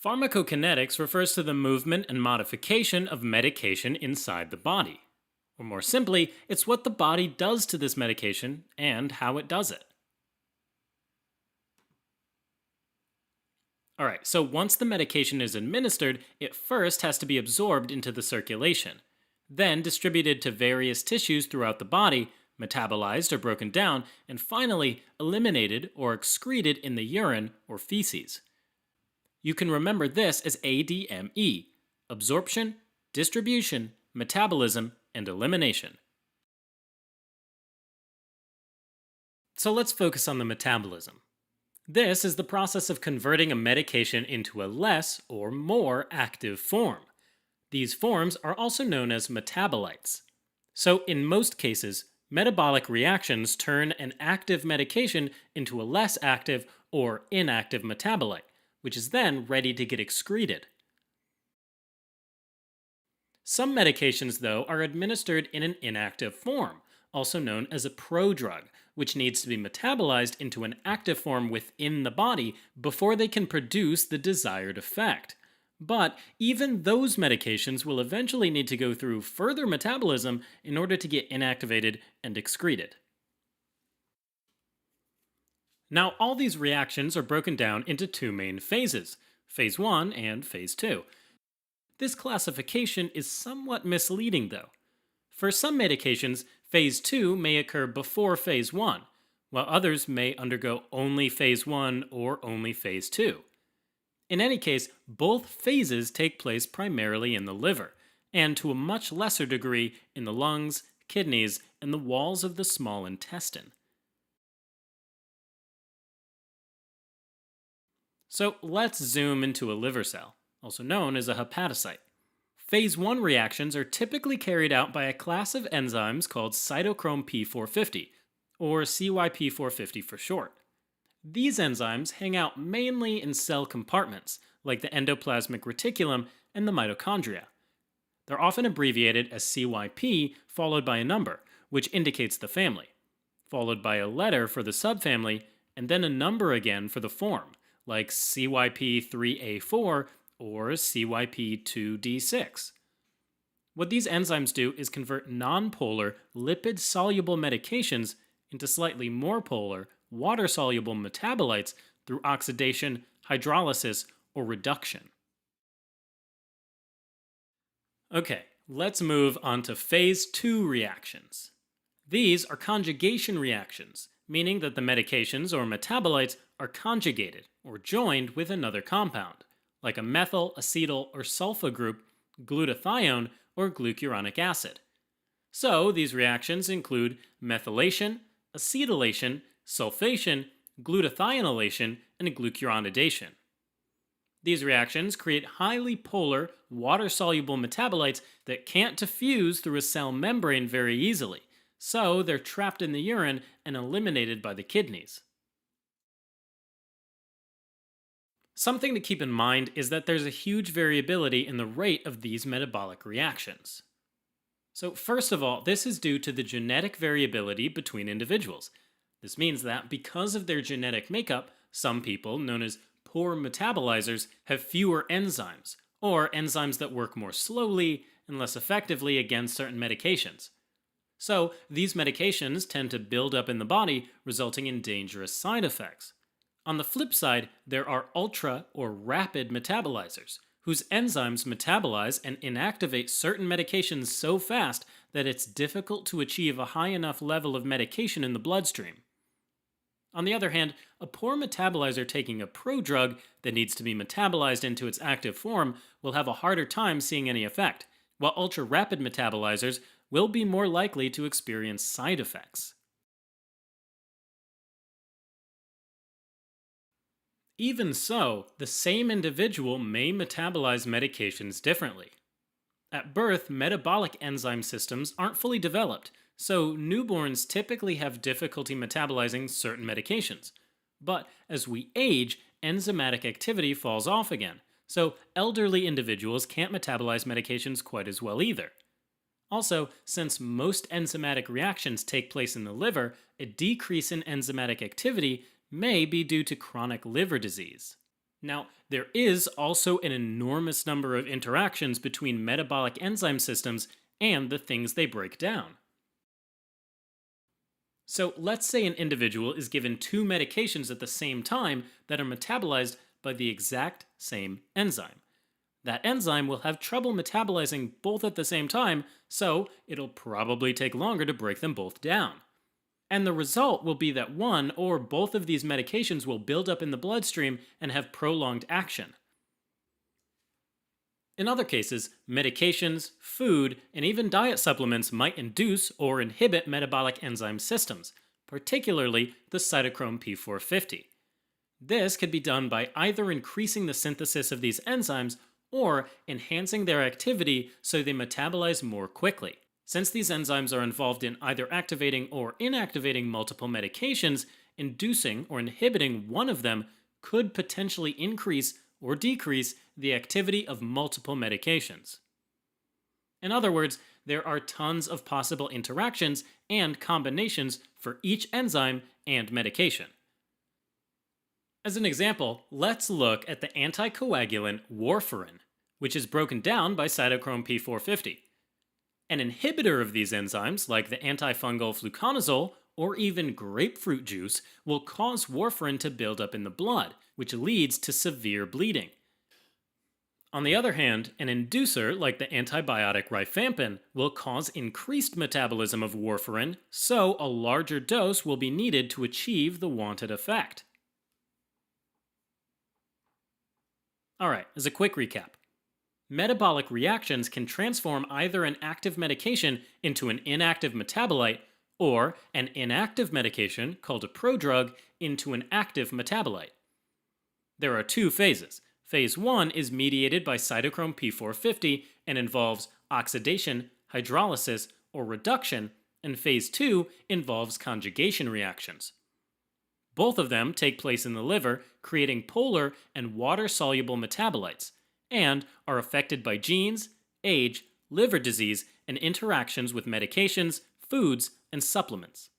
Pharmacokinetics refers to the movement and modification of medication inside the body. Or more simply, it's what the body does to this medication and how it does it. Alright, so once the medication is administered, it first has to be absorbed into the circulation, then distributed to various tissues throughout the body, metabolized or broken down, and finally eliminated or excreted in the urine or feces. You can remember this as ADME: absorption, distribution, metabolism, and elimination. So let's focus on the metabolism. This is the process of converting a medication into a less or more active form. These forms are also known as metabolites. So in most cases, metabolic reactions turn an active medication into a less active or inactive metabolite, which is then ready to get excreted. Some medications, though, are administered in an inactive form, also known as a prodrug, which needs to be metabolized into an active form within the body before they can produce the desired effect. But even those medications will eventually need to go through further metabolism in order to get inactivated and excreted. Now, all these reactions are broken down into two main phases, phase 1 and phase 2. This classification is somewhat misleading, though. For some medications, phase 2 may occur before phase 1, while others may undergo only phase 1 or only phase 2. In any case, both phases take place primarily in the liver, and to a much lesser degree in the lungs, kidneys, and the walls of the small intestine. So let's zoom into a liver cell, also known as a hepatocyte. Phase 1 reactions are typically carried out by a class of enzymes called cytochrome P450, or CYP450 for short. These enzymes hang out mainly in cell compartments, like the endoplasmic reticulum and the mitochondria. They're often abbreviated as CYP followed by a number, which indicates the family, followed by a letter for the subfamily, and then a number again for the form, like CYP3A4 or CYP2D6. What these enzymes do is convert nonpolar, lipid-soluble medications into slightly more polar, water-soluble metabolites through oxidation, hydrolysis, or reduction. Okay, let's move on to phase 2 reactions. These are conjugation reactions, meaning that the medications or metabolites are conjugated or joined with another compound, like a methyl, acetyl, or sulfa group, glutathione, or glucuronic acid. So these reactions include methylation, acetylation, sulfation, glutathionylation, and glucuronidation. These reactions create highly polar, water-soluble metabolites that can't diffuse through a cell membrane very easily, so they're trapped in the urine and eliminated by the kidneys. Something to keep in mind is that there's a huge variability in the rate of these metabolic reactions. So first of all, this is due to the genetic variability between individuals. This means that because of their genetic makeup, some people, known as poor metabolizers, have fewer enzymes, or enzymes that work more slowly and less effectively against certain medications. So these medications tend to build up in the body, resulting in dangerous side effects. On the flip side, there are ultra or rapid metabolizers, whose enzymes metabolize and inactivate certain medications so fast that it's difficult to achieve a high enough level of medication in the bloodstream. On the other hand, a poor metabolizer taking a prodrug that needs to be metabolized into its active form will have a harder time seeing any effect, while ultra-rapid metabolizers will be more likely to experience side effects. Even so, the same individual may metabolize medications differently. At birth, metabolic enzyme systems aren't fully developed, so newborns typically have difficulty metabolizing certain medications. But as we age, enzymatic activity falls off again, so elderly individuals can't metabolize medications quite as well either. Also, since most enzymatic reactions take place in the liver, a decrease in enzymatic activity may be due to chronic liver disease. Now, there is also an enormous number of interactions between metabolic enzyme systems and the things they break down. So, let's say an individual is given two medications at the same time that are metabolized by the exact same enzyme. That enzyme will have trouble metabolizing both at the same time, so it'll probably take longer to break them both down. And the result will be that one or both of these medications will build up in the bloodstream and have prolonged action. In other cases, medications, food, and even diet supplements might induce or inhibit metabolic enzyme systems, particularly the cytochrome P450. This could be done by either increasing the synthesis of these enzymes or enhancing their activity so they metabolize more quickly. Since these enzymes are involved in either activating or inactivating multiple medications, inducing or inhibiting one of them could potentially increase or decrease the activity of multiple medications. In other words, there are tons of possible interactions and combinations for each enzyme and medication. As an example, let's look at the anticoagulant warfarin, which is broken down by cytochrome P450. An inhibitor of these enzymes, like the antifungal fluconazole or even grapefruit juice, will cause warfarin to build up in the blood, which leads to severe bleeding. On the other hand, an inducer, like the antibiotic rifampin, will cause increased metabolism of warfarin, so a larger dose will be needed to achieve the wanted effect. Alright, as a quick recap. Metabolic reactions can transform either an active medication into an inactive metabolite or an inactive medication, called a prodrug, into an active metabolite. There are two phases. Phase 1 is mediated by cytochrome P450 and involves oxidation, hydrolysis, or reduction, and Phase 2 involves conjugation reactions. Both of them take place in the liver, creating polar and water-soluble metabolites, and are affected by genes, age, liver disease, and interactions with medications, foods, and supplements.